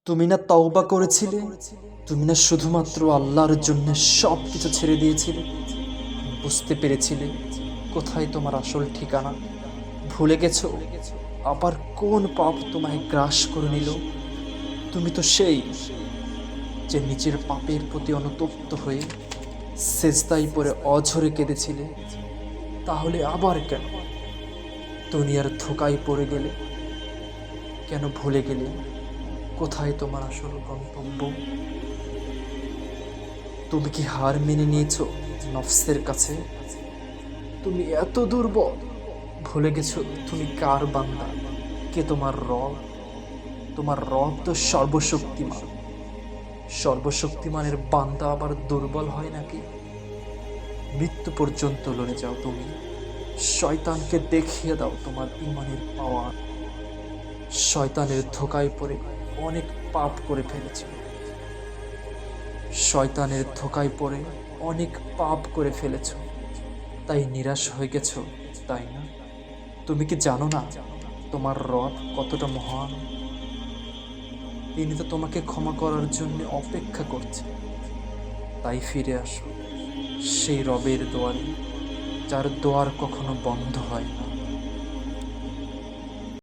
তুমি না তওবা করেছিলে? তুমি না শুধুমাত্র আল্লাহর জন্য সব কিছু ছেড়ে দিয়েছিলে? বুঝতে পেরেছিলে কোথায় তোমার আসল ঠিকানা? ভুলে গেছো আবার কোন পাপ তোমায় গ্রাস করে নিল? তুমি তো সেই যে নিজের পাপের প্রতি অনুতপ্ত হয়ে সেজদায় পড়ে অঝরে কেঁদেছিলে। তাহলে আবার কেন দুনিয়ার ধোঁকায় পড়ে গেলে? কেন ভুলে গেলে কোথায় তোমার আসল গন্তব্য? তুমি কি হার মেনে নিয়েছো নফসের কাছে? তুমি এত দুর্বল, ভুলে গেছো তুমি কার বান্দা, কে তোমার রব? তোমার রব তো সর্বশক্তিমান। সর্বশক্তিমানের বান্দা আবার দুর্বল হয় নাকি? মৃত্যু পর্যন্ত লড়ে যাও তুমি। শয়তানকে দেখিয়ে দাও তোমার ইমানের পাওয়ার। শয়তানের ধোঁকায় পড়ে অনেক পাপ করে ফেলেছো। শয়তানের ধোঁকায় পড়ে অনেক পাপ করে ফেলেছো, তাই নিরাশ হয়ে গেছো, তাই না? তুমি কি জানো না তোমার রব কতটা মহান? তিনি তো তোমাকে ক্ষমা করার জন্য অপেক্ষা করছে। তাই ফিরে আসো সেই রবের দোয়ারে, যার দোয়ার কখনো বন্ধ হয় না।